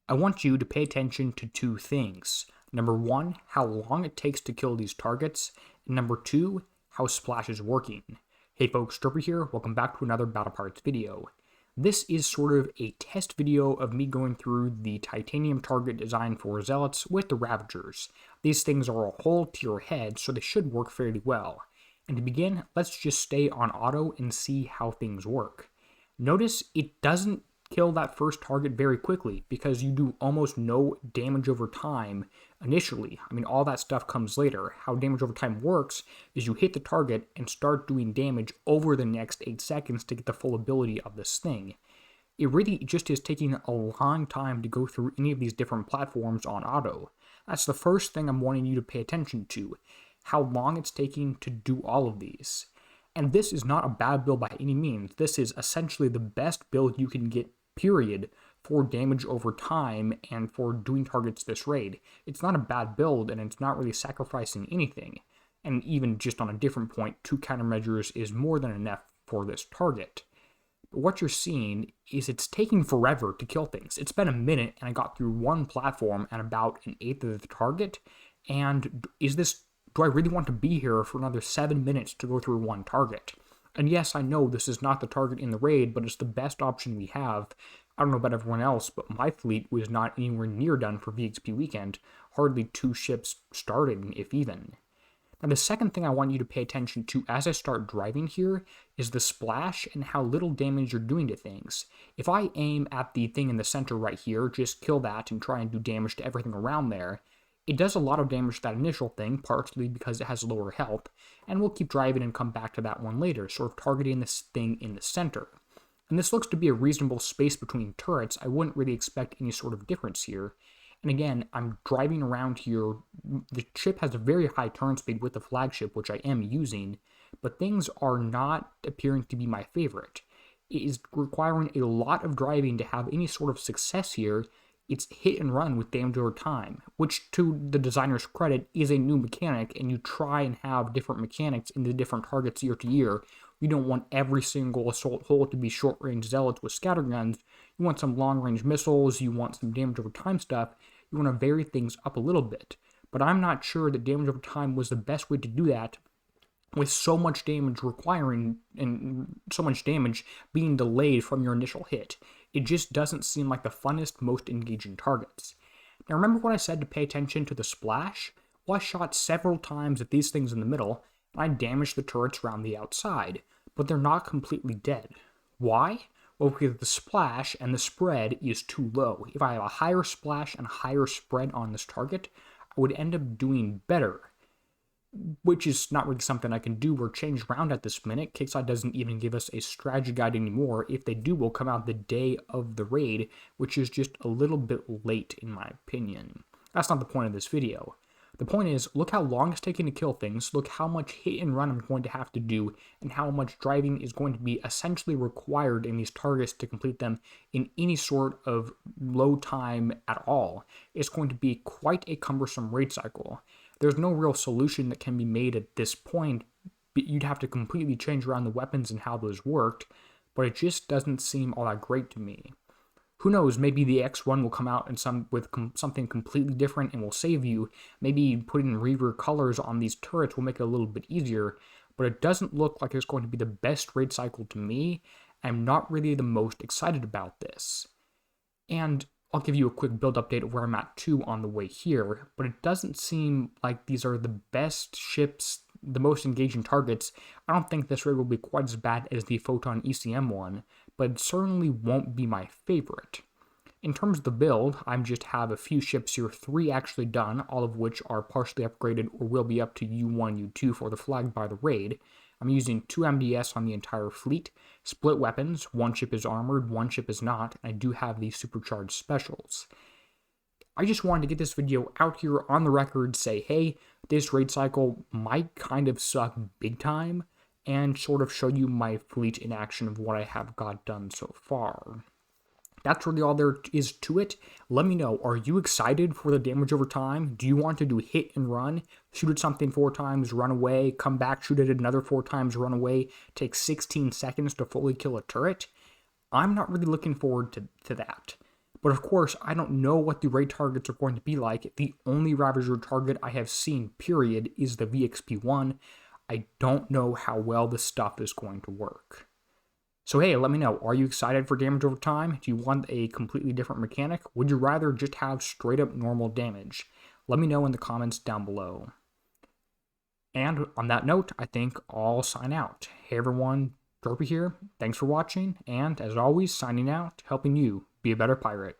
I want you to pay attention to two things. Number one, how long it takes to kill these targets, and number two, how Splash is working. Hey folks, Derpy here, welcome back to another Battle Parts video. This is sort of a test video of me going through the titanium target design for Zealots with the Ravagers. These things are a whole tier ahead, so they should work fairly well. And to begin, let's just stay on auto and see how things work. Notice it doesn't kill that first target very quickly because you do almost no damage over time initially. I mean, all that stuff comes later. How damage over time works is you hit the target and start doing damage over the next 8 seconds to get the full ability of this thing. It really just is taking a long time to go through any of these different platforms on auto. That's the first thing I'm wanting you to pay attention to, how long it's taking to do all of these. And this is not a bad build by any means. This is essentially the best build you can get, period, for damage over time and for doing targets this raid. It's not a bad build, and it's not really sacrificing anything. And even just on a different point, 2 countermeasures is more than enough for this target. But what you're seeing is it's taking forever to kill things. It's been a minute, and I got through one platform and about an eighth of the target. And do I really want to be here for another 7 minutes to go through one target? And yes, I know this is not the target in the raid, but it's the best option we have. I don't know about everyone else, but my fleet was not anywhere near done for VXP weekend. Hardly 2 ships starting, if even. Now, the second thing I want you to pay attention to as I start driving here is the splash and how little damage you're doing to things. If I aim at the thing in the center right here, just kill that and try and do damage to everything around there, it does a lot of damage to that initial thing, partially because it has lower health, and we'll keep driving and come back to that one later, sort of targeting this thing in the center. And this looks to be a reasonable space between turrets. I wouldn't really expect any sort of difference here. And again, I'm driving around here. The ship has a very high turn speed with the flagship, which I am using, but things are not appearing to be my favorite. It is requiring a lot of driving to have any sort of success here. It's hit and run with damage over time, which to the designer's credit is a new mechanic, and you try and have different mechanics in the different targets year to year. You don't want every single assault hull to be short-range zealots with scatterguns. You want some long-range missiles, you want some damage over time stuff. You want to vary things up a little bit. But I'm not sure that damage over time was the best way to do that with so much damage requiring and so much damage being delayed from your initial hit. It just doesn't seem like the funnest, most engaging targets. Now remember what I said to pay attention to the splash? Well, I shot several times at these things in the middle, and I damaged the turrets around the outside, but they're not completely dead. Why? Well, because the splash and the spread is too low. If I have a higher splash and a higher spread on this target, I would end up doing better, which is not really something I can do or change around at this minute. Kixeye doesn't even give us a strategy guide anymore. If they do, will come out the day of the raid, which is just a little bit late in my opinion. That's not the point of this video. The point is, look how long it's taking to kill things, look how much hit and run I'm going to have to do, and how much driving is going to be essentially required in these targets to complete them in any sort of low time at all. It's going to be quite a cumbersome raid cycle. There's no real solution that can be made at this point. You'd have to completely change around the weapons and how those worked, but it just doesn't seem all that great to me. Who knows, maybe the X1 will come out and with something completely different and will save you. Maybe putting Reaver colors on these turrets will make it a little bit easier, but it doesn't look like it's going to be the best raid cycle to me. I'm not really the most excited about this. And I'll give you a quick build update of where I'm at too on the way here, but it doesn't seem like these are the best ships, the most engaging targets. I don't think this raid will be quite as bad as the Photon ECM one, but it certainly won't be my favorite. In terms of the build, I just have a few ships here, 3 actually done, all of which are partially upgraded or will be up to U1, U2 for the flag by the raid. I'm using 2 MDS on the entire fleet, split weapons, 1 ship is armored, 1 ship is not, and I do have these supercharged specials. I just wanted to get this video out here on the record, say, hey, this raid cycle might kind of suck big time, and sort of show you my fleet in action of what I have got done so far. That's really all there is to it. Let me know, are you excited for the damage over time? Do you want to do hit and run? Shoot at something 4 times, run away, come back, shoot at it another 4 times, run away, take 16 seconds to fully kill a turret? I'm not really looking forward to that. But of course, I don't know what the raid targets are going to be like. The only Ravager target I have seen, period, is the VXP1. I don't know how well this stuff is going to work. So hey, let me know, are you excited for damage over time? Do you want a completely different mechanic? Would you rather just have straight up normal damage? Let me know in the comments down below. And on that note, I think I'll sign out. Hey everyone, Derpy here, thanks for watching, and as always, signing out, helping you be a better pirate.